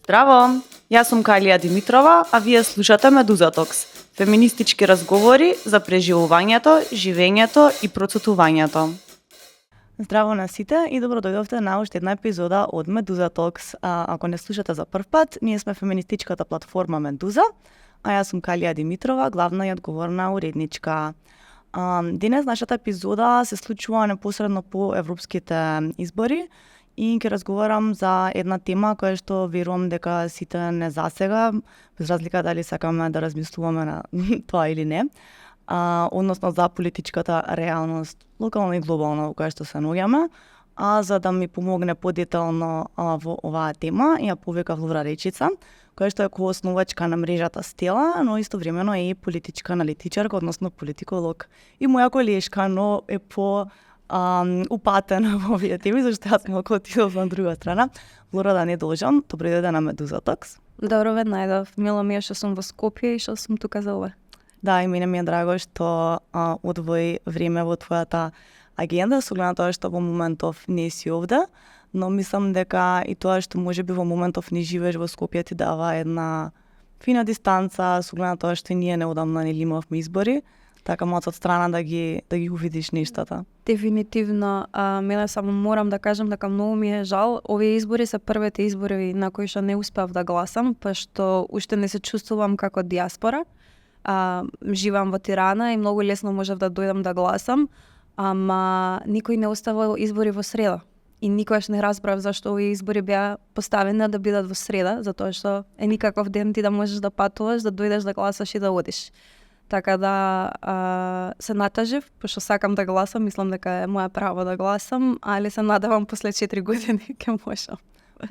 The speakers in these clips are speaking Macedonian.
Здраво! Јас сум Калија Димитрова, а вие слушате Медуза Токс, феминистички разговори за преживувањето, живењето и процетувањето. Здраво на сите и добро дојдовте на уште една епизода од Медуза Токс. Ако не слушате за прв пат, ние сме феминистичката платформа Медуза, а јас сум Калија Димитрова, главна и одговорна уредничка. Денес нашата епизода се случува непосредно по европските избори и ќе разговарам за една тема која што верувам дека сите не засега, без разлика дали сакаме да размислуваме на тоа или не, односно за политичката реалност, локална и глобална во која што се наоѓаме. За да ми помогне подетално во оваа тема, ја повикав Лора Речица, која што е коосновачка на мрежата Стела, но истовремено е и политичка аналитичарка, односно политиколог. И моја колешка, но е по упатена во овие теми, зашто јас малку отидов на друга страна. Лора, да не должам, добро дојде на Медуза Токс. Добро ве најдов. Мило ми е што сум во Скопје и што сум тука за ова. Да, и мене ми е драго што одвои време во твојата агенда, со оглед на тоа што во моментов не си овде, но мислам дека и тоа што можеби во моментов не живееш во Скопје ти дава една фина дистанца, со оглед на тоа што ние неодамна не имавме избори, така малку од страна да ги увидиш нештата. Дефинитивно, мене само морам да кажам дека многу ми е жал, овие избори се првите избори на кои што не успеав да гласам, па што уште не се чувствувам како диаспора. Живам во Тирана и многу лесно можев да дојдам да гласам, ама никој не оставил избори во среда. И никогаш не разбрав зашто овие избори беа поставени да бидат во среда, затоа што е никаков ден ти да можеш да патуваш, да дојдеш да гласаш и да одиш. Така да се натажив, пошто сакам да гласам, мислам дека е моја право да гласам, али се надевам после 4 години ќе можам.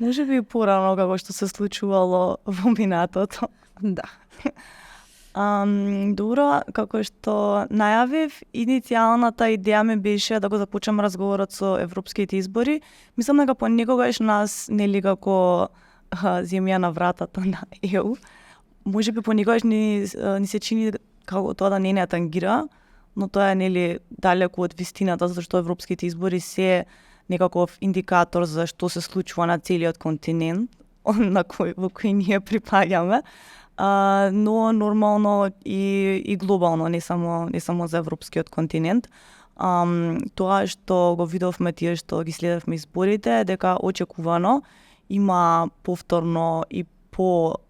Може би порано како што се случувало во минатото. Да. Добро, како што најавив, иницијалната идеја ми беше да го започнам разговорот со европските избори. Мислам дека понекогаш нас, нели како земја на вратата на ЕУ, можеби понекогаш ни се чини како тоа да не ја тангира, но тоа е нели далеку од вистината, зашто европските избори се некаков индикатор за што се случува на целиот континент во кој ние припаѓаме. Но нормално и глобално, не само за европскиот континент. Тоа што го видовме тие што ги следевме изборите, дека очекувано има повторно и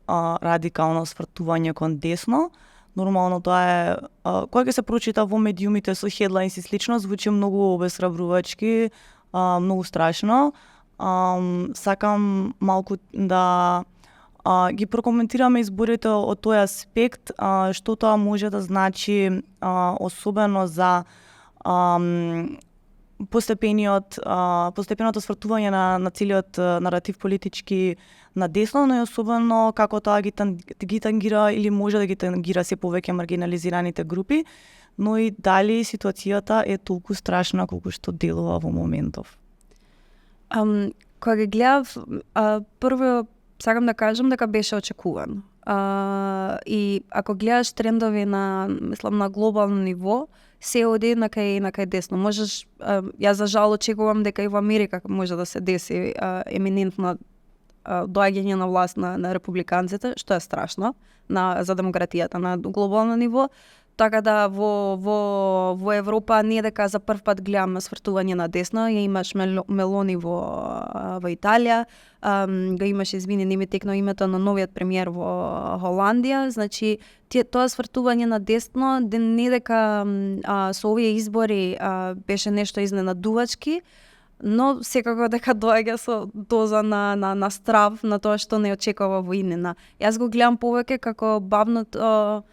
радикално свртување кон десно. Нормално тоа е, кога ќе се прочита во медиумите со хедлайнс и слично, звучи многу обесхрабрувачки, многу страшно. Сакам малку да ги прокоментираме изборите од тој аспект, што тоа може да значи особено за постепеното свртување на целиот наратив политички на десно, но и особено како тоа ги тангира или може да ги тангира се повеќе маргинализираните групи, но и дали ситуацијата е толку страшна колку што делува во моментов. Кога ги гледав, прво сакам да кажам дека беше очекувано. И ако гледаш трендови на глобално ниво, се оди на кај десно. Можеш, јас за жал очекувам дека и во Америка може да се деси еминентно доаѓање на власт на републиканците, што е страшно за демократијата на глобално ниво. Така да во Европа ние дека за прв пат гледаме свртување на десно, ја имаш Мелони во Италија, го имаш, извини, не ми текно името на новиот премиер во Холандија, значи тоа свртување на десно, не дека со овие избори беше нешто изненадувачки, но секако дека доаѓа со доза на страв на тоа што не очекува во иднина. Јас го гледам повеќе како бавното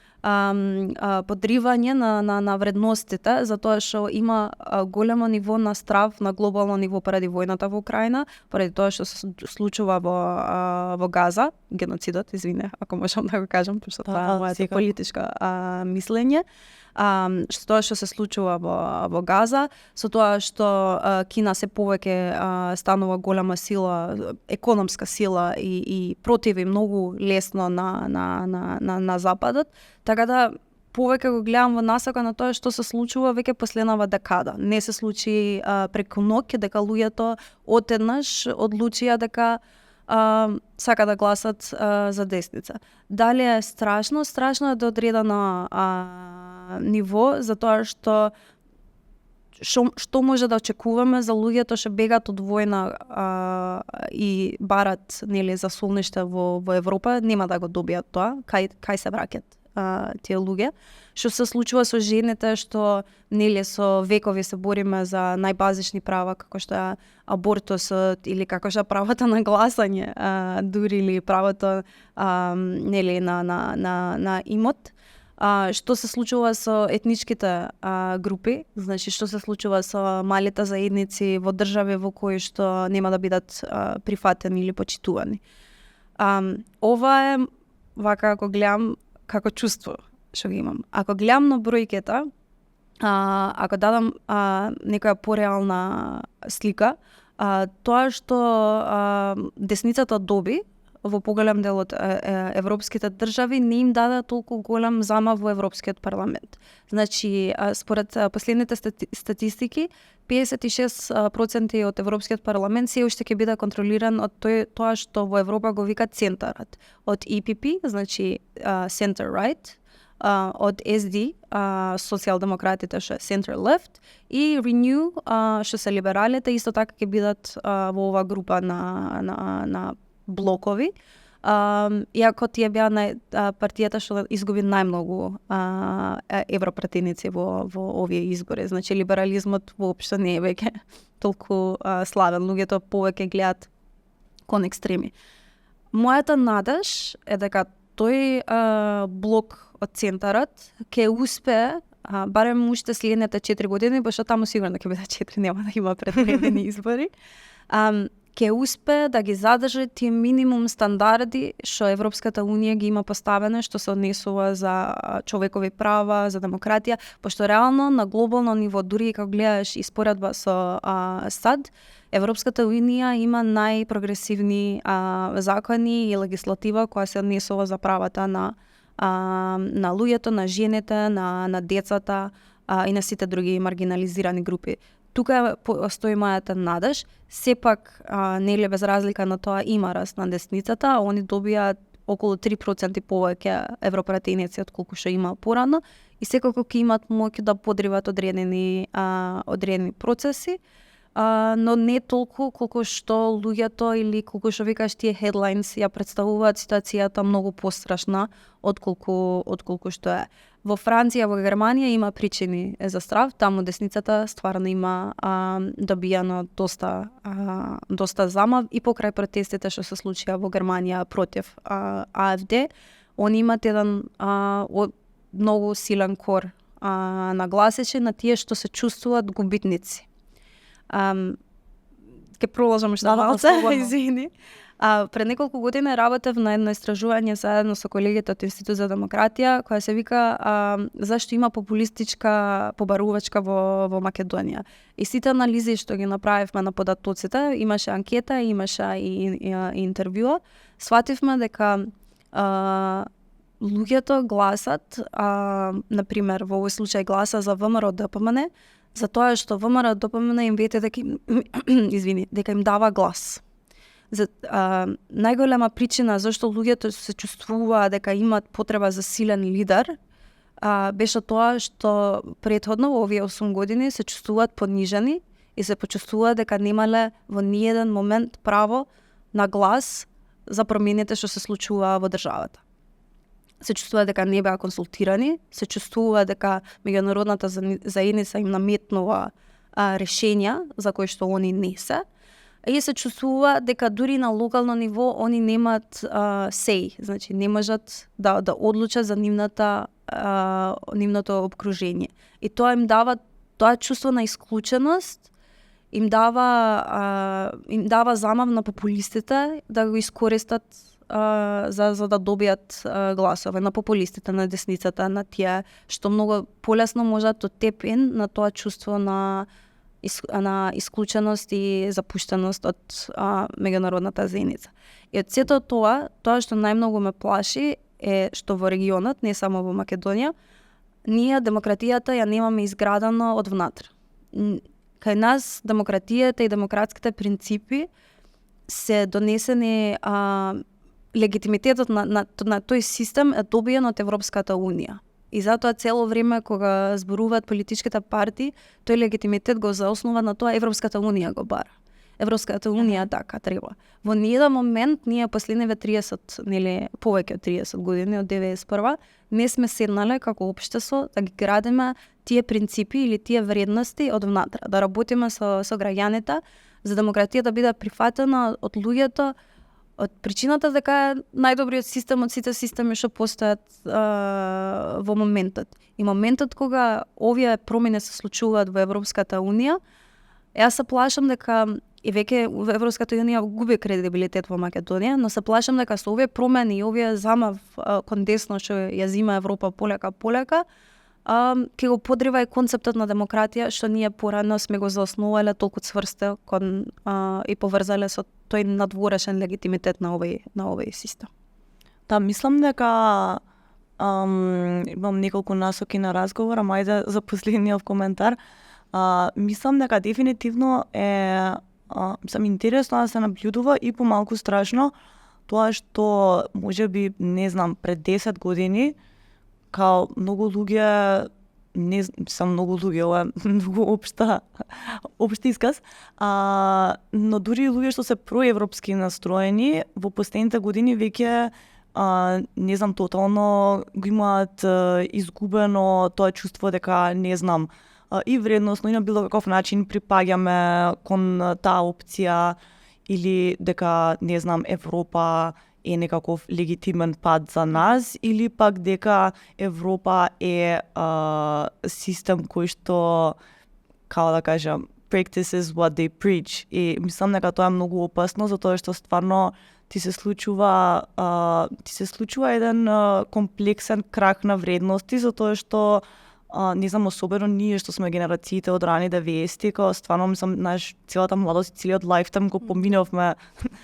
подривање на вредностите, затоа што има големо ниво на страв на глобално ниво поради војната во Украина, поради тоа што се случува во Газа, геноцидот, извине, ако можам да го кажам, пошто тоа е моето политичко мислење. Тоа што се случува во Газа, со тоа што Кина се повеќе станува голема сила, економска сила и противи многу лесно на Западот, така да повеќе го гледам во насока на тоа што се случува веќе последнава декада. Не се случи преку ноќ, дека луѓето одеднаш одлучија дека сака да гласат за десница. Дали е страшно? Страшно е до одредено ниво, затоа што може да очекуваме за луѓето што бегат од војна и барат за солниште во Европа, нема да го добијат тоа, кај се враќаат тие луѓе. Што се случува со жените што со векови се бориме за најбазични права како што е абортусот или како што е правото на гласање, дури или правото на имот. Што се случува со етничките групи, значи што се случува со малите заедници во држави во кои што нема да бидат прифатени или почитувани. Ова е, вака ако гледам, како чувство што ги имам. Ако гледам на бројката, ако дадам некоја пореална слика, тоа што десницата доби во поголем дел од европските држави не им даде толку голем замав во Европскиот парламент. Значи, според последните статистики, 56% од Европскиот парламент се уште ќе биде контролиран од тоа што во Европа го викат центарот. Од EPP, значи center right, од SD, социјалдемократите што е center left, и Renew, што се либералите, исто така ќе бидат во оваа група на блокови, иако тие беа партијата што изгуби најмногу европратеници во овие избори. Значи, либерализмот воопшто не е веќе толку славен. Луѓето повеќе гледат кон екстреми. Мојата надеж е дека тој блок од центарот ќе успее барем уште следните 4 години, пошто таму сигурно ќе биде 4, нема да има предвремени избори. Ќе успее да ги задржи тие минимум стандарди што Европската Унија ги има поставени, што се однесува за човекови права, за демократија, пошто реално на глобално ниво, дури кога гледаш испоредба со САД, Европската Унија има најпрогресивни закони и легислатива која се однесува за правата на луѓето, на жените, на децата и на сите други маргинализирани групи. Тука стои мојата надеж, сепак нели без разлика на тоа има раст на десницата, они добијаат околу 3% повеќе европратеници од колку што има порано и секако ќе имат моќ да подриват одредени процеси, но не толку колку што луѓето или колку што викаш тие headlines ја представуваат ситуацијата многу пострашна од колку што е. Во Франција, во Германија има причини за страв, таму десницата стварно има добијано доста замав и покрај протестите што се случија во Германија против АФД, они имат еден многу силен кор на гласачи на тие што се чувствуваат губитници. Ке продолжам уште малце, извини. Пред неколку години работев на едно истражување заедно со колегите од Институт за демократија, која се вика зашто има популистичка побарувачка во Македонија. И сите анализи што ги направивме на податоците, имаше анкета, имаше и интервјуа, свативме дека луѓето гласат, например, во овој случај гласа за ВМРО ДПМН, за тоа што ВМРО ДПМН им вете дека им дава глас. За најголема причина зашто луѓето се чувствуваа дека имаат потреба за силен лидер, беше тоа што претходно во овие 8 години се чувствуваат понижени и се почувствуваат дека немале во ниеден момент право на глас за промените што се случуваа во државата. Се чувствуваат дека не беа консултирани, се чувствуваат дека меѓународната заедница им наметнува решенја за кои што они не се, и се чувствува дека дури на локално ниво они немаат сеј, значи не можат да одлучат за нивното обкружение. И тоа им дава тоа чувство на исклученост, им дава замав на популистите да го искористат за да добијат гласове на популистите, на десницата, на тие што многу полесно можат оттепен на тоа чувство на исклученост и запуштеност од меѓународната заедница. И од сето тоа што најмногу ме плаши е што во регионот, не само во Македонија, ние демократијата ја немаме изградено од внатре. Кај нас демократијата и демократските принципи се донесени легитимитетот на тој систем е добиен од Европската Унија. И затоа цело време кога зборуваат политичките партии, тој легитимитет го заоснува на тоа Европската Унија го бара. Европската Унија така треба. Во ниеден момент ние последниве 30, нели повеќе од 30 години од 91 не сме седнале како општество да ги градиме тие принципи или тие вредности од внатре, да работиме со граѓаните за демократија да биде прифатена од луѓето, од причината дека е најдобриот систем од сите системи што постојат во моментот. И моментот кога овие промени се случуваат во Европската Унија, јас се плашам дека и веќе Европската Унија губи кредибилитет во Македонија, но се плашам дека со овие промени и овие замав кон десно што ја зима Европа полека, ќе го подрива и концептот на демократија што ние порано сме го заосновале толку цврсто и поврзале со тој надворешен легитимитет на овој систем. Да, мислам дека имам неколку насоки на разговор, ама ајде за последниот коментар. Мислам дека дефинитивно е интересно да се наблюдува и помалку страшно тоа што можеби, не знам, пред 10 години као многу луѓе, не сам многу луѓе, ова е многу општ исказ, но дури луѓе што се проевропски настроени во последните години веќе не знам, тотално го имаат изгубено тоа чувство дека, не знам, и вредносно и на било каков начин припаѓаме кон таа опција или дека, не знам, Европа е некаков легитимен пат за нас или пак дека Европа е систем кој што, како да кажам, practices what they preach. И мислам дека тоа е многу опасно затоа што стварно ти се случува еден комплексен крах на вредности затоа што не знам, особено ние што сме генерациите од рани 90-ти, као стварно мислам целата младост и целиот лајфтајм го поминавме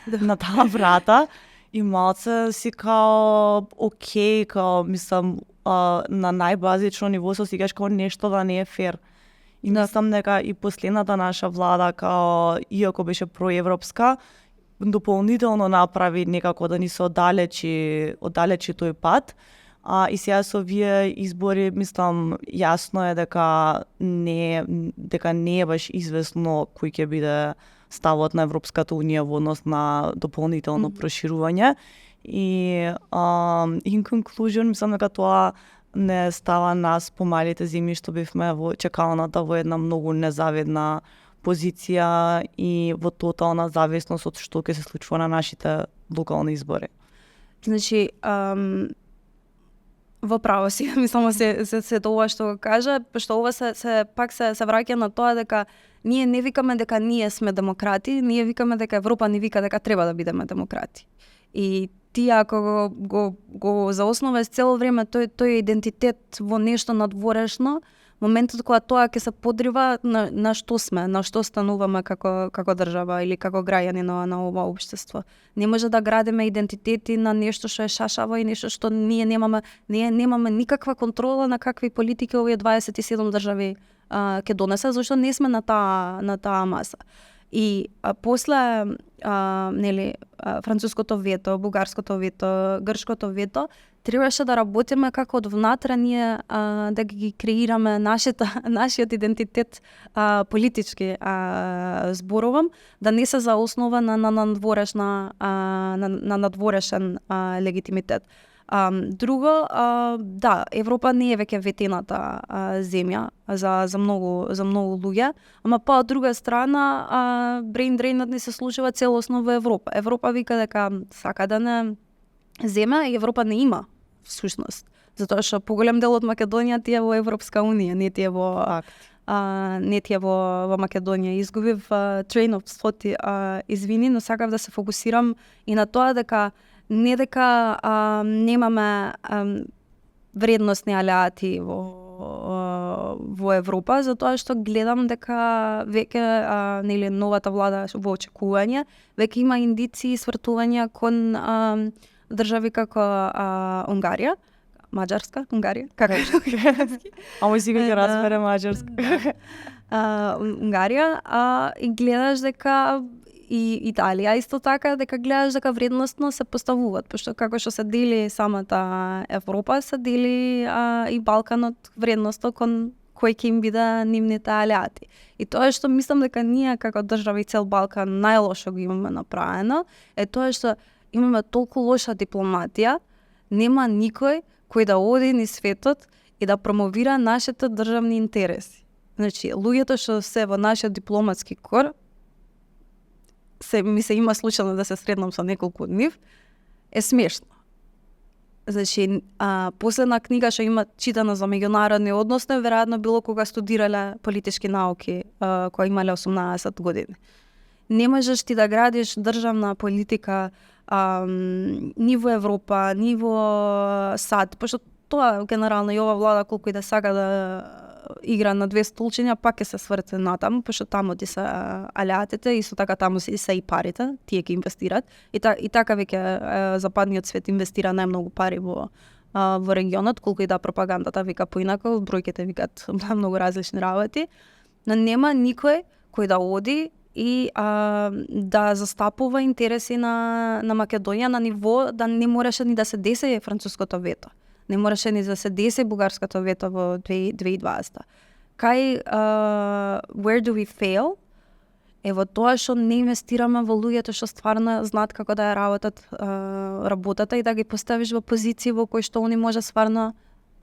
на таа врата. И малце си као окей, као мислам на најбазично ниво се осеќаш као нешто да не е фер. И мислам дека и последната наша влада као иако беше проевропска, дополнително направи некако да ни се оддалечи тој пат. И сега со овие избори, мислам, јасно е дека не е баш известно кој ќе биде ставот на Европската Унија во однос на дополнително проширување. И in conclusion, мислам дека тоа не става нас помалите земји што бевме во чекалната во една многу незавидна позиција и во тотална зависност од што ќе се случува на нашите локални избори. Значи, во право си, мислам се тоа што го кажа, пошто ова се враќа на тоа дека ние не викаме дека ние сме демократи, ние викаме дека Европа ни вика дека треба да бидеме демократи. И ти ако го заосноваш цело време тој идентитет во нешто надворешно, моментот кога тоа ќе се подрива на што сме, на што стануваме како држава или како граѓани на ова општество. Не може да градиме идентитети на нешто што е шашаво и нешто што ние немаме никаква контрола на какви политики овие 27 држави ќе донесат, зашто не сме на таа маса. И после француското вето, бугарското вето, грчкото вето, требаше да работиме како од внатре ние да ги креираме нашиот идентитет политички зборувам, да не се заоснова на надворешен легитимитет. Друго, да, Европа не е веќе ветената земја за многу луѓе, ама па од друга страна brain drainот не се случува целосно во Европа. Европа вика дека сака да не земја и Европа не има всушност. Затоа што поголем дел од Македонија ти е во Европска Унија, не ти е во Македонија. Изгубив train of thought, извини, но сакав да се фокусирам и на тоа дека не дека немаме вредностни алиати во Европа, затоа што гледам дека веќе новата влада во очекување, веќе има индици и свртувања кон држави како Унгарија, Маđarска, Унгарија, како е? Ама сега ќе разбере Маđarска. Унгарија, и гледаш дека и Италија исто така, дека гледаш дека вредностно се поставуваат, пошто како што се дели самата Европа, се дели и Балканот вредноста кон кој ќе им биде нивните алиати. И тоа што мислам дека ние како држава и цел Балкан најлошо го имаме направено, е тоа што имаме толку лоша дипломатија, нема никој кој да оди низ светот и да промовира нашите државни интереси. Значи, луѓето што се во нашиот дипломатски кор, ми се има случајно да се сретнам со неколку од нив, е смешно. Значи, последна книга што има читана за меѓународни односи, веројатно било кога студирале политички науки, кои имале 18 години. Не можеш ти да градиш државна политика ни во Европа, ни во САД, пошто тоа генерално и ова влада колку и да сака да игра на две столчиња, пак ќе се сврте натаму, пошто таму ти се алиатите, исто така таму се и парите, тие ќе инвестираат. И така веќе западниот свет инвестира најмногу пари во регионот, колку и да пропагандата вика поинако, бројките викат многу различни работи, но нема никој кој да оди и да застапува интереси на Македонија на ниво да не мораше ни да се деси француското вето. Не мораше ни да се деси бугарското вето во 2020. Кај where do we fail? Е во тоа што не инвестираме во луѓето што стварно знаат како да ја работат работата и да ги поставиш во позиции во кои што они може стварно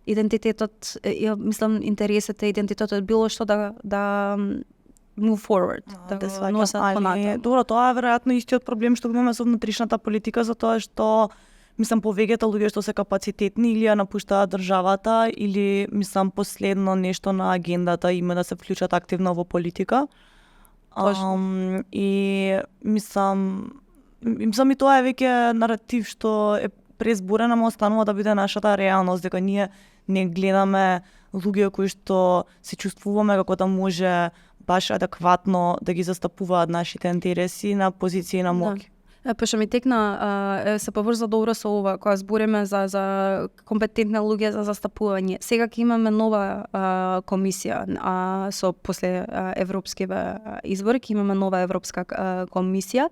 идентитетот, мислам интересите, идентитетот било што да move forward, да се носат понатаму. Добро, тоа е веројатно истиот проблем што го имаме со внутришната политика, затоа што мислам повеќето луѓе што се капацитетни или ја напуштаат државата или мислам последно нешто на агендата име да се вклучат активно во политика. И мислам и тоа е веќе наратив што е презборен, ама останува да биде нашата реалност, дека ние не гледаме луѓе кои што се чувствуваме како да може баш адекватно да ги застапуваат нашите интереси на позиции на моќ. Пошто ми текна, се поврза добро со ова, кога збориме за компетентни луѓе за застапување. Сега ќе имаме нова комисија, со после европските избори, ќе имаме нова европска комисија.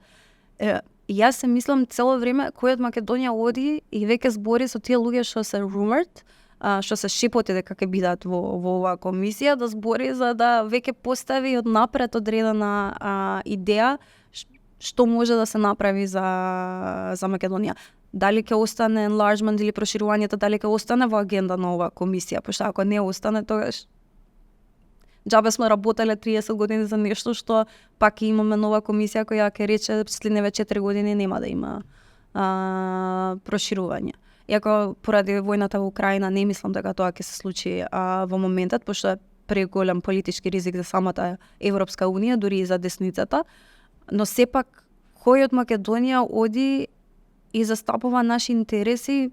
Јас се мислам цело време кој од Македонија оди и веќе збори со тие луѓе што се rumored, што се шепоти дека ќе бидат во оваа комисија, да збори за да веќе постави однапред одредена идеја што може да се направи за Македонија. Дали ќе остане enlargement или проширувањето, дали ќе остане во агенда на оваа комисија, пошто ако не остане, тогаш џабе сме работеле 30 години за нешто што пак имаме нова комисија која ќе рече следниве 4 години нема да има проширување. Иако поради војната во Украина не мислам дека тоа ќе се случи во моментот, пошто е преголем политички ризик за самата Европска унија, дури и за десницата. Но сепак, кој од Македонија оди и застапува наши интереси,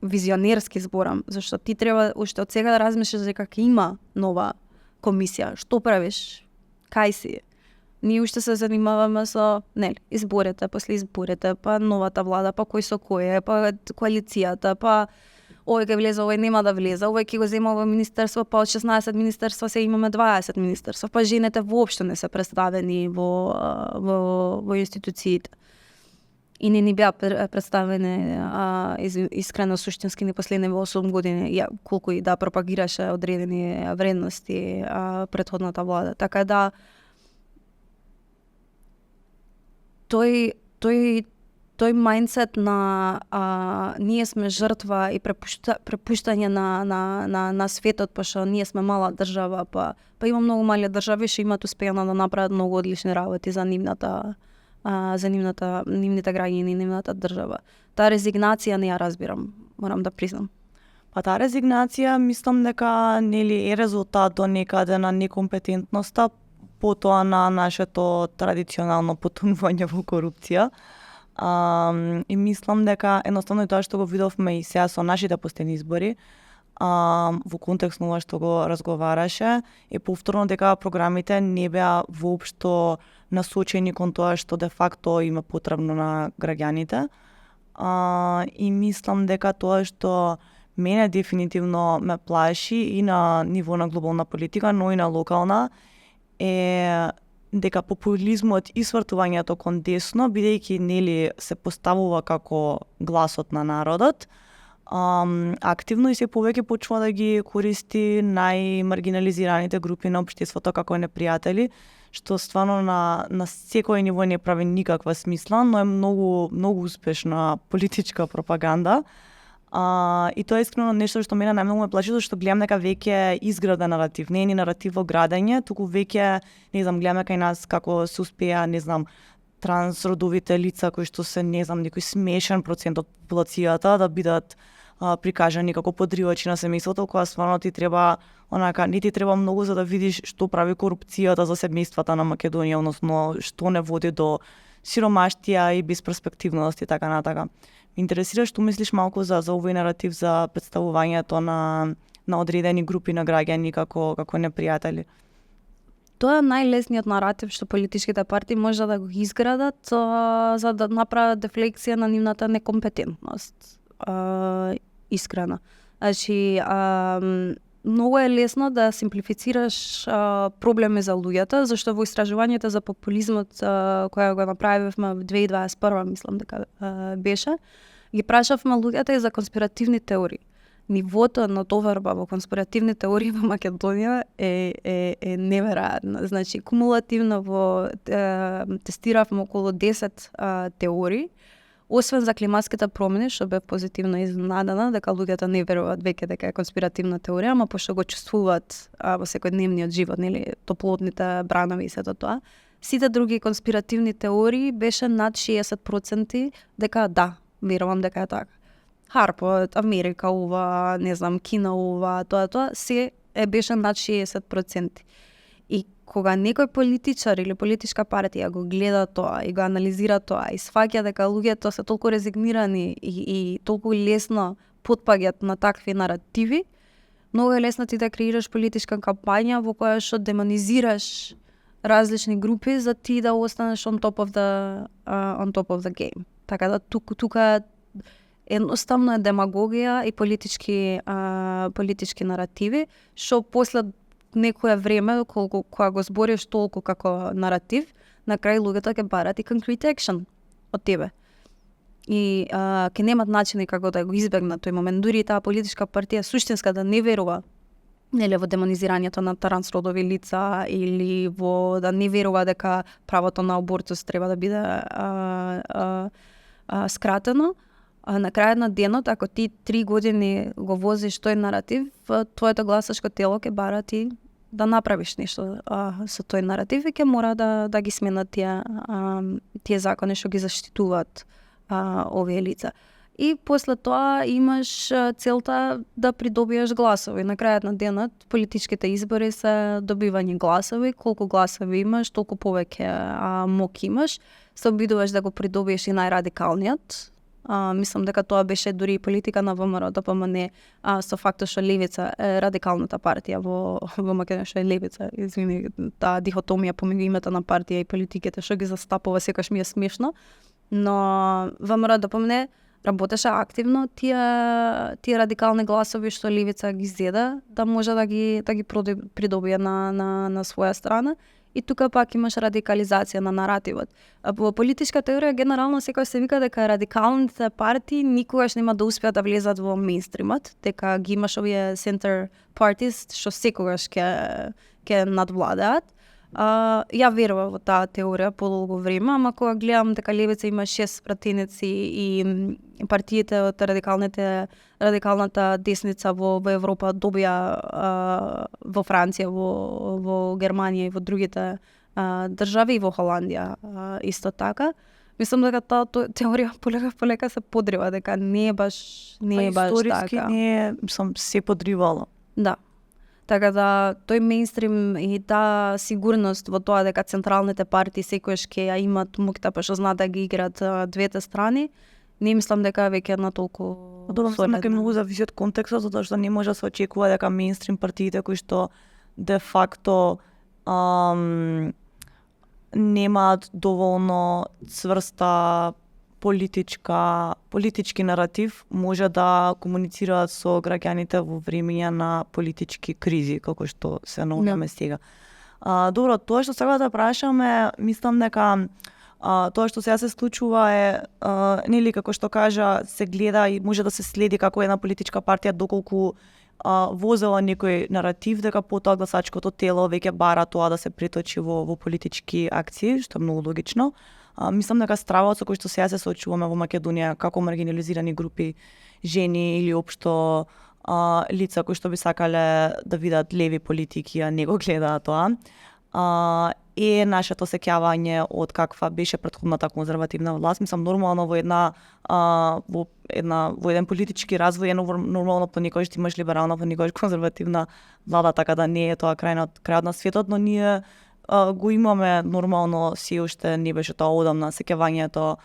визионерски зборам, зашто ти треба уште од сега да размислиш дека ќе има нова комисија. Што правиш? Кај си? Ние уште се занимаваме со изборите, после изборите, па новата влада, па кој со кој е, па коалицијата, па овој ќе влезе, овој нема да влезе, овој ќе го зема во министерство, па од 16 министерства се имаме 20 министерства, па жените воопшто не се представени во институциите. И не ни беа представени искрено суштински ни последни 8 години, колку и да пропагираше одредени вредности претходната влада. Така да тој мајндсет на ние сме жртва и препуштање на светот, пошто ние сме мала држава, па има многу мали држави што имаат успеано да направат многу одлични работи за нивните граѓани, нивната држава. Таа резигнација не ја разбирам, морам да признам. Па таа резигнација мислам дека нели е резултат до некаде на некомпетентноста, потоа на нашето традиционално потонување во корупција. И мислам дека едноставно и тоа што го видовме и сега со нашите последни избори, во контекст на ова што го разговараше, е повторно дека програмите не беа воопшто насочени кон тоа што де факто им е потребно на граѓаните. И мислам дека тоа што мене дефинитивно ме плаши и на ниво на глобална политика, но и на локална, е дека популизмот и свртувањето кон десно, бидејќи нели се поставува како гласот на народот, активно и се повеќе почнува да ги користи најмаргинализираните групи на општеството како непријатели, што стварно на секој ниво не прави никаква смисла, но е многу успешна политичка пропаганда. И тоа е искрено нешто што мене најмногу ме плаши, зашто гледам дека веќе изграден наратив, не е ни наратив во градење, туку веќе, не знам, гледаме кај нас како се успеа, не знам, трансродовите лица кои што се, не знам, некој смешен процент од популацијата да бидат прикажани како подривачи на семејството, кога стварно ти треба не ти треба многу за да видиш што прави корупцијата за семејствата на Македонија, односно што не води до сиромаштија и безперспективност и така натака. Ме интересира што мислиш малку за овој наратив за представувањето на одредени групи на граѓани како непријатели. Тоа е најлесниот наратив што политичките партии може да го изградат за да направат дефлексија на нивната некомпетентност. Искрено. Значи, многу е лесно да симплифицираш проблеми за луѓето, зашто во истражувањето за популизмот која го направивме во 2021, мислам дека беше, ги прашавме луѓето и за конспиративни теории. Нивото на доверба во конспиративни теории во Македонија е неверојатно. Значи, кумулативно тестиравме околу 10 теории. Освен за климатските промени, што бе позитивно изненадана, дека луѓето не веруваат веќе дека е конспиративна теорија, ама пошто го чувствуваат во секојдневниот живот, нели, топлотните бранови и сето тоа. Сите други конспиративни теории беше над 60% дека да, верувам дека е така. Харпот, Америка ова, не знам, Кина ова, тоа, се беше над 60%. И кога некој политичар или политичка партија го гледа тоа и го анализира тоа и сфаќа дека луѓето се толку резигнирани и толку лесно потпаѓаат на такви наративи, многу е лесно ти да креираш политичка кампања во која што демонизираш различни групи за ти да останеш on top of the game. Така да тука едноставно е демагогија и политички наративи, што после некое време, кога го збориш толку како наратив, на крај луѓето ќе барат и concrete action од тебе. И ќе немат начини како да го избегнат тој момент. Дури и таа политичка партија суштинска да не верува нели во демонизирањето на трансродови лица или во да не верува дека правото на абортус треба да биде скратено. На крајот на денот, ако ти 3 години го возиш тој наратив, твоето гласашко тело ќе бара ти да направиш нешто со тој наратив и ќе мора да ги сменат тие закони што ги заштитуваат овие лица. И после тоа имаш целта да придобиеш гласови. На крајот на денот политичките избори се добивање гласови, колку гласови имаш, толку повеќе мок имаш, се обидуваш да го придобиеш и најрадикалниот. Мислам дека тоа беше дури и политика на ВМРО, ДПМН, со фактот што левица е радикалната партија во Македонија, што е левица, извини, таа дихотомија помеѓу името на партија и политиките што ги застапува секогаш ми е смешно, но ВМРО, ДПМН работеше активно тие радикални гласови што левица ги зеда, да може да ги придобие на своја страна. И тука пак имаш радикализација на наративот. Во политичка теорија генерално секој се вика дека радикалните партии никогаш нема да успеат да влезат во мејнстримот, дека ги имаш овие center parties што секогаш ќе надвладаат. Ја верувам во таа теорија подолго време, ама кога гледам дека левица има 6 пратеници и партиите од радикалната десница во Европа добија во Франција, во Германија и во другите држави и во Холандија исто така. Мислам дека таа теорија полека се подрива, дека не е баш така. Историски не е, се подривало. Да. Така да тој мејнстрим и таа сигурност во тоа дека централните партии секојаш ќе ја имат моќта па што знаат да ги играат двете страни, не мислам дека веќе на толку солидна. Дека многу зависи од контекстот, затоа што не може да се очекува дека мејнстрим партиите кои што де факто немаат доволно цврста политички наратив може да комуницираат со граѓаните во времења на политички кризи, како што се наоѓаме сега. Добро, тоа што сега да прашаме, мислам дека тоа што сега се случува е, нели како што кажа, се гледа и може да се следи како една политичка партија доколку возела некој наратив дека потоа гласачкото тело веќе бара тоа да се преточи во политички акции, што е многу логично. Мислам дека стравот со кој што сега се соочуваме во Македонија како маргинализирани групи, жени или општо лица кои што би сакале да видат леви политики, а не го гледаат тоа, е нашето сеќавање од каква беше претходната конзервативна власт. Мислам, нормално во еден политички развој е нормално понекогаш имаш либерална, понекогаш конзервативна влада, така да не е тоа крајот на светот, но ние го имаме нормално, си уште не беше тоа одамна сеќавањето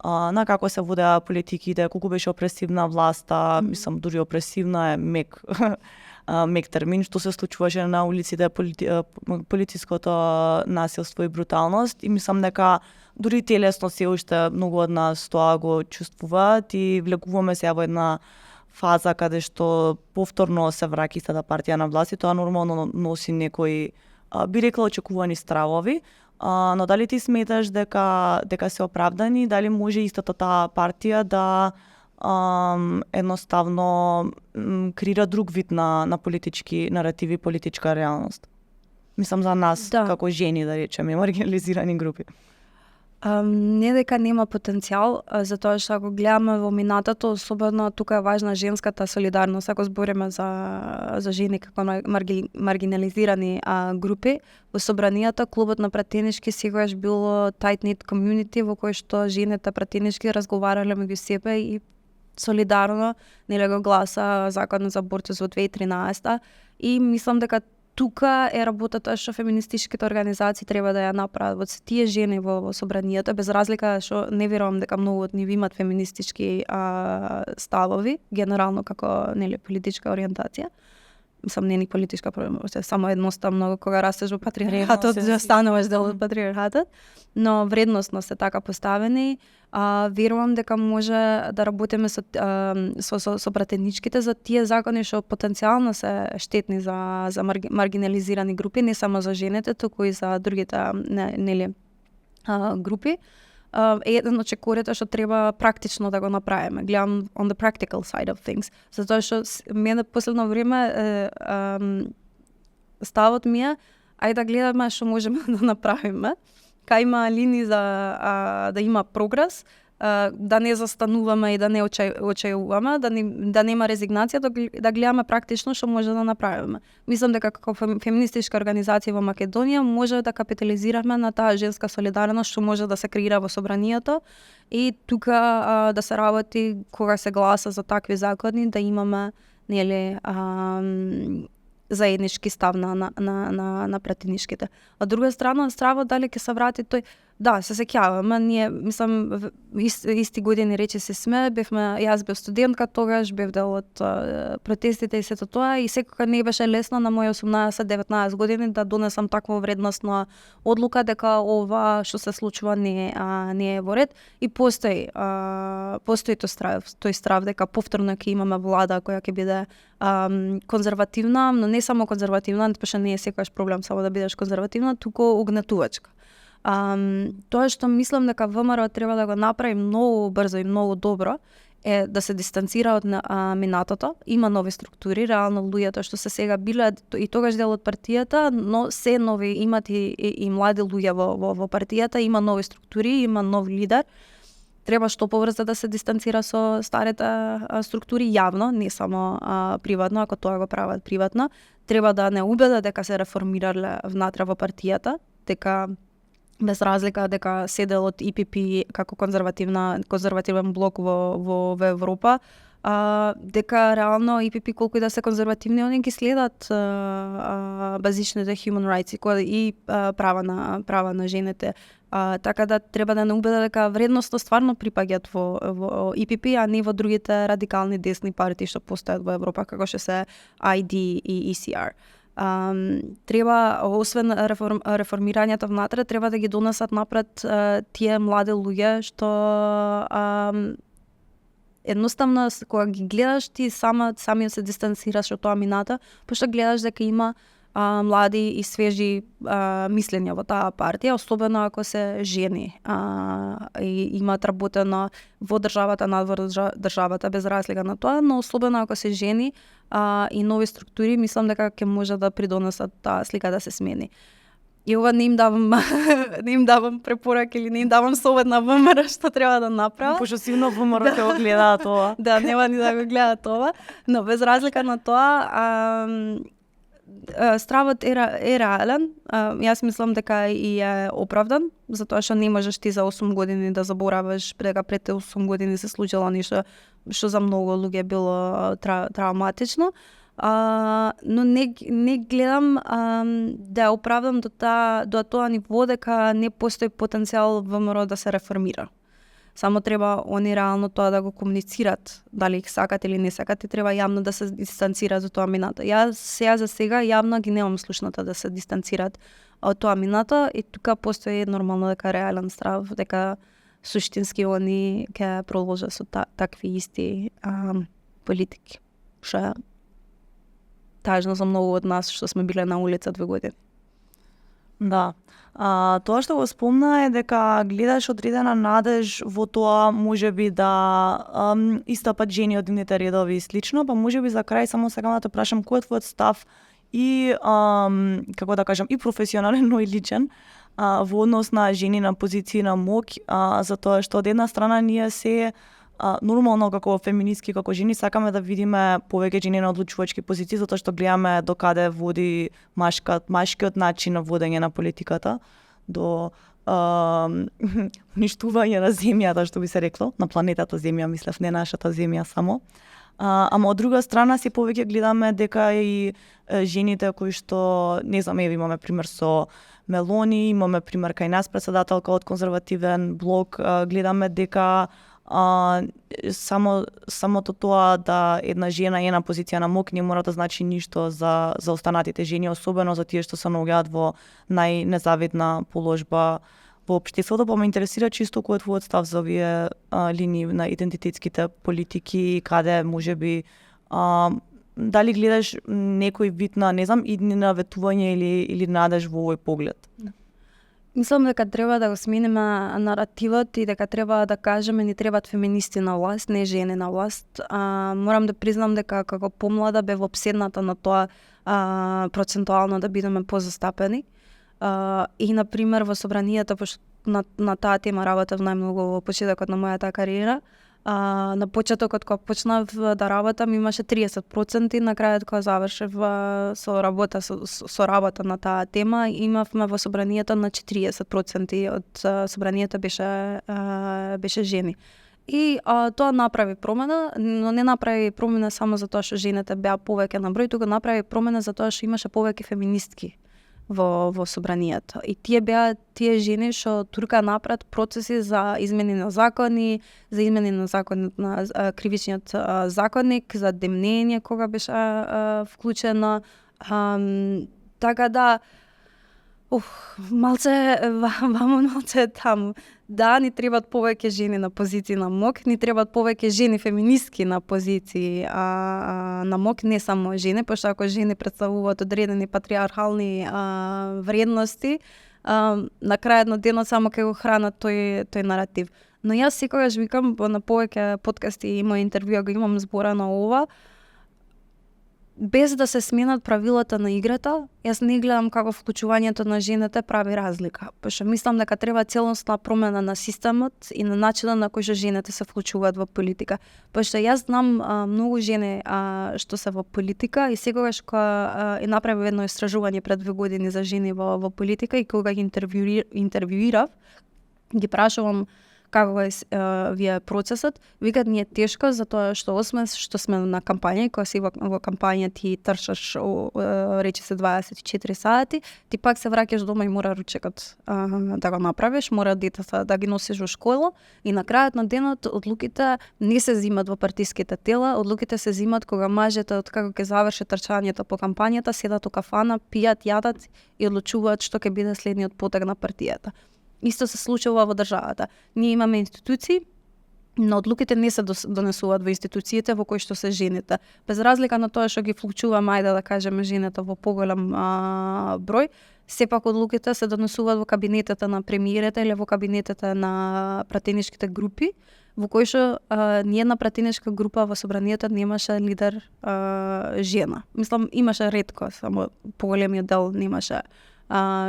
на како се водеа политиките, колку беше опресивна власта, мислам дури опресивна е мек мек термин, што се случуваше на улиците, полициското насилство и бруталност, и мислам дека дури телесно се уште многу од нас тоа го чувствуваат и влегуваме се во една фаза каде што повторно се враќа истата партија на власт и тоа нормално носи некои би рекла очекувани стравови, но дали ти сметаш дека се оправдани, дали може истата таа партија да едноставно креира друг вид на политички наративи, политичка реалност? Мислам за нас, како жени, да речеме, маргинализирани групи. Не дека нема потенцијал, затоа што ако гледаме во минатото, особено тука е важна женската солидарност, ако збориме за жени како маргинализирани групи, во собранијата клубот на пратенички секогаш било tight-knit community во кој што жените пратенички разговарале меѓу себе и солидарно нели го гласа законот за абортус во 2013 и мислам дека тука е работата што феминистичките организации треба да ја направат во тие жени во собранијата, без разлика што не верувам дека многу од нив имат феминистички ставови, генерално како нели политичка ориентација. Мислам, не е ни политичка проблема, само едноставно кога растеш во патриархатот, стануваш дел од патриархатот, но вредностно се така поставени. Верувам дека може да работиме со пратеничките за тие закони што потенцијално се штетни за маргинализирани групи, не само за жените, туку и за другите нели групи. Еден од чекорите што треба практично да го направиме. Гледам on the practical side of things. Затоа што мене последно време ставот ми е ајде да гледаме што можеме да направиме. Кај има линии за да има прогрес, да не застануваме и да не очајуваме, да нема резигнација, да гледаме практично што може да направиме. Мислам дека како феминистичка организација во Македонија може да капитализираме на таа женска солидарност што може да се креира во собранието и тука да се работи кога се гласа за такви закони, да имаме нели заеднички став на пратеничките. Од друга страна, стравот дали ќе се врати тој, да, се сеќаваме, ние, мислам, исти години рече се сме, јас бев студентка тогаш, бев дел од протестите и сето тоа, и секако не беше лесно на мои 18-19 години да донесам таква вредностна одлука дека ова што се случува не е во ред, и постои тој страв дека повторно ќе имаме влада која ќе биде конзервативна, но не само конзервативна, пошто не е секогаш проблем само да бидеш конзервативна, туку угнетувачка. Тоа што мислам дека ВМРО треба да го направи многу брзо и многу добро е да се дистанцира од минатото. Има нови структури, реално луѓето што се сега биле и тогаш дел од партијата, но се нови, имат и млади луѓе во партијата, има нови структури, има нов лидер. Треба што побрзо да се дистанцира со старите структури јавно, не само приватно, ако тоа го прават приватно. Треба да не убеда дека се реформирале внатре во партијата, дека без разлика дека седел од ИПП како конзервативен блок во Европа, дека реално ИПП колку и да се конзервативни, они ги следат базичните human rights и права на жените. Така да треба да не убеда дека вредноста стварно припаѓаат во ИПП, а не во другите радикални десни партии што постојат во Европа, како што се ID и ECR. Треба, освен реформирањето внатре, треба да ги донесат напред тие млади луѓе што едноставно кога ги гледаш ти самиот се дистанцираш од тоа мината, пошто гледаш дека има млади и свежи мислења во таа партија, особено ако се жени и имаат работено во државата, надвор државата, без разлика на тоа, но особено ако се жени и нови структури, мислам дека ќе може да придонесат таа слика да се смени. И ова не им давам препораки или не им давам совет на ВМРО што треба да направат. Пошто силно ВМРО ќе го гледаат ова. Да, нема ни да го гледаат ова, но без разлика на тоа, стравот е реален. Јас мислам дека и е оправдан, затоа што не можеш ти за 8 години да забораваш дека пред 8 години се случило нешто што за многу луѓе било травматично. Но не гледам да ја оправдам до тоа ниво дека не постои потенцијал ВМРО да се реформира. Само треба они реално тоа да го комуницират, дали их сакат или не сакат, и треба јавно да се дистанцираат од тоа минато. Јас за сега јавно ги немам слушната да се дистанцираат од тоа минато, и тука постои нормално дека реален страв, дека суштински они ќе продолжат со такви исти политики. Што е тажно за многу од нас што сме биле на улица 2 години. Да. Тоа што го спомна е дека гледаш одредена надеж во тоа можеби да истапат жени од нивните редови и слично, па можеби за крај само сакам да те прашам кој е твојот став и како да кажам и професионален, но и личен во однос на жени на позиции на моќ, затоа што од една страна ние се нормално како феминистки, како жени сакаме да видиме повеќе жени на одлучувачки позиции, затоа што гледаме докаде води машкиот начин на водење на политиката до уништување на земјата, што би се рекло, на планетата Земја, мислев, не нашата Земја само. Ама од друга страна се повеќе гледаме дека и жените кои што, не знам, имаме пример со Мелони, имаме пример кај нас претседателка од конзервативен блок, гледаме дека самото тоа да една жена е на позиција на моќ не мора да значи ништо за останатите жени, особено за тие што се наоѓаат во најнезавидна положба во општеството, па ме интересира чисто кој е твојот став за овие линии на идентитетските политики, каде можеби дали гледаш некој вид на, не знам, идни наветување или надеж во овој поглед? Мислам дека треба да го смениме наративот и дека треба да кажеме ни требаат феминисти на власт, не жени на власт. Морам да признам дека како помлада бев обседната на тоа процентуално да бидеме позастапени. И, например, во собранијата, пошто на таа тема работев најмногу во почетокот на мојата кариера, на почетокот кога почнав да работам имаше 30%, на крајот кога завршив со работа на таа тема, имавме во собранијата на 40% од собранијата беше жени. И тоа направи промена, но не направи промена само затоа што жените беа повеќе на број, туку направи промена затоа што имаше повеќе феминистки во собранијата. И тие жени што турка напред процеси за измени на закони, за измени на законот на кривичниот законник, за демнење кога беше вклучено. Така да малце таму. Да, ни требаат повеќе жени на позиции на моќ, ни требаат повеќе жени феминистки на позиции на моќ, не само жени, пошто ако жени представуваат одредени патриархални вредности, на крајот на денот само ќе го хранат тој наратив. Но јас секогаш викам на повеќе подкасти и мои интервјуа го имам зборано ова, без да се сменат правилата на играта, јас не гледам како вклучувањето на жените прави разлика. Пошто мислам дека треба целосна промена на системот и на начинот на кој што жените се вклучуваат во политика. Пошто јас знам многу жени што се во политика и секогаш кога направив едно истражување пред 2 години за жени во политика и кога ги интервјуирав, ги прашувам како е вие процесот, викат ни е тешко затоа што осме што сме на кампања и кога си во кампања ти трчаш рече се 24 сати, ти пак се враќаш дома и мора ручекот да го направиш, мора детето да ги носиш во школа и на крајот на денот одлуките не се земат во партиските тела, одлуките се земат кога мажете откако ќе заврши трчањето по кампањата, седат у кафана, пијат, јадат и одлучуваат што ќе биде следниот потек на партијата. Исто се случува во државата. Ние имаме институции но одлуките не се донесуваат во институциите во кои што се жените. Без разлика на тоа што ги вклучуваме, ајде да кажеме, жените во поголем број, сепак одлуките се донесуваат во кабинетите на премиерите или во кабинетите на пратеничките групи, во кои што ниедна пратеничка група во собранието немаше лидер жена. Мислам, имаше ретко, само поголемиот дел немаше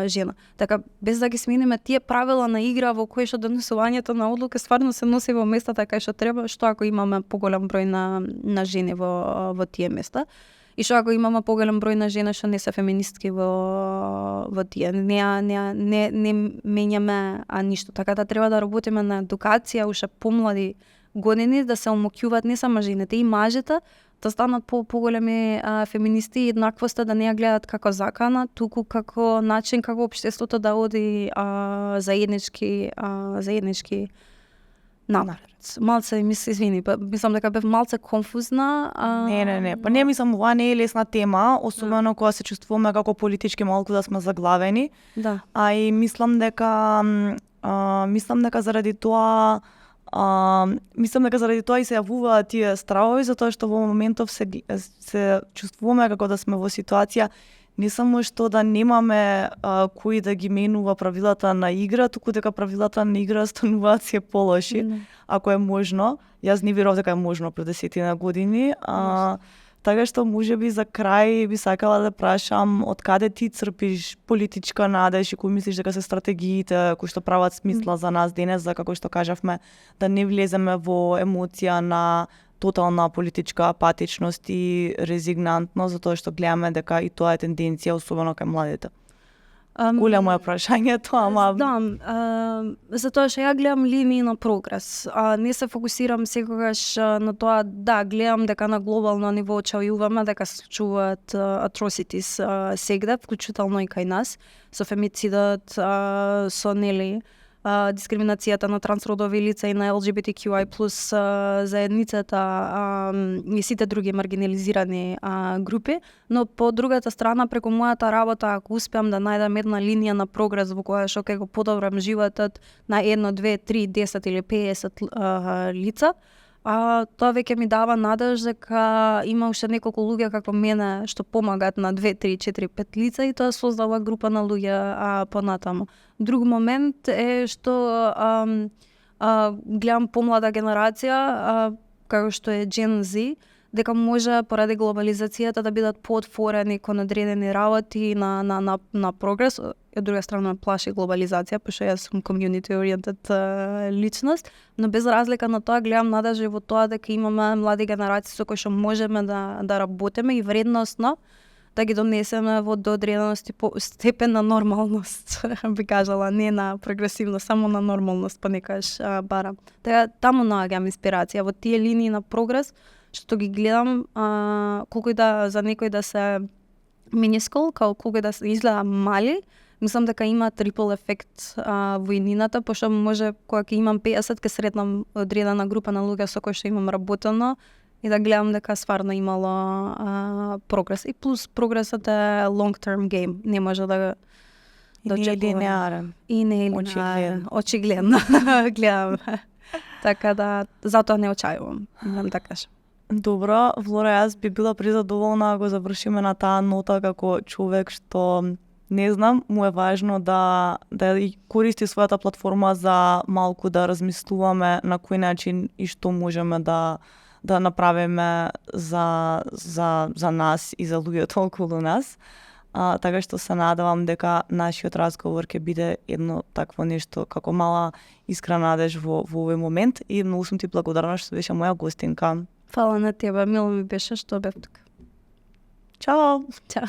жена. Така, без да ги смениме тие правила на игра во кои што донесувањето на одлука стварно се носи во местата кај што треба, што ако имаме поголем број на жени во тие места. И што ако имаме поголем број на жени што не се феминистки во тие, не менјаме ништо. Така да треба да работиме на едукација уште помлади години, да се омоќуваат не само жените и мажите, да станат поголеми феминисти и еднаквоста да не ја гледат како закана, туку како начин како општеството да оди заеднички напред. Малце ми се извини, мислам дека бев малце конфузна. Не. Па не мислам, ова не е лесна тема, особено кога се чувствуваме како политички малку да сме заглавени. Да. А и мислам дека заради тоа и се јавуваат тие стравови, затоа што во моментов се чувствуваме како да сме во ситуација не само што да немаме кој да ги менува правилата на игра, туку дека правилата на игра стануваат се полоши, ако е можно. Јас не верував дека е можно пред 10 години. Така што можеби за крај би сакала да прашам од каде ти црпиш политичка надеж и кои мислиш дека се стратегиите кои што прават смисла за нас денес, за како што кажавме, да не влеземе во емоција на тотална политичка апатичност и резигнантност, затоа што гледаме дека и тоа е тенденција, особено кај младите. Големо е прашањето, ама... Да, затоа што ја гледам линии на прогрес. Не се фокусирам секогаш на тоа, да, гледам дека на глобално ниво очајуваме дека се случуваат atrocities сегде, вклучително и кај нас, со фемицидот, со дискриминацијата на трансродови лица и на LGBTQI+ заедницата и сите други маргинализирани групи, но по другата страна, преку мојата работа, ако успеам да најдам една линија на прогрес во која што ќе го подобрам животот на 1, 2, 3, 10 или 50 лица, тоа веќе ми дава надеж дека има уште неколку луѓе како мене што помагаат на 2, 3, 4, 5 лица и тоа создава група на луѓе понатаму. Друг момент е што гледам помлада генерација, како што е Gen Z, дека може поради глобализацијата да бидат поотворени кон одредени работи на прогрес. Од друга страна плаши глобализација, пошто јас сум community oriented личност, но без разлика на тоа гледам надеж во тоа дека имаме млади генерации со кои што можеме да работиме и вредносно да ги донесеме во до одредена степен на нормалност, би кажала, не на прогресивност, само на нормалност понекогаш барам. Така таму наоѓам инспирација во тие линии на прогрес што ги гледам, колку и да за некој да се минискол, колку и да се изгледа мали, мислам дека има трипл ефект во иднината, пошто може кога ќе имам 50 ќе сретнам одредена група на луѓе со кои што имам работено и да гледам дека стварно имало прогрес. И плюс прогресот е long term game, не може да не е линеарен. И не е линеарен. Очигледно. Гледам. Така да, затоа не очајувам, да кажам. Добро, Влора, јас би била презадоволна ако завршиме на таа нота како човек што не знам, му е важно да користи својата платформа за малку да размислуваме на кој начин и што можеме да направиме за нас и за луѓето околу нас. Така што се надевам дека нашиот разговор ќе биде едно такво нешто како мала искрена надеж во овој момент и многу сум ти благодарна што беше моја гостинка. Фала на тебе, мило ми беше што бев тука. Чао! Чао!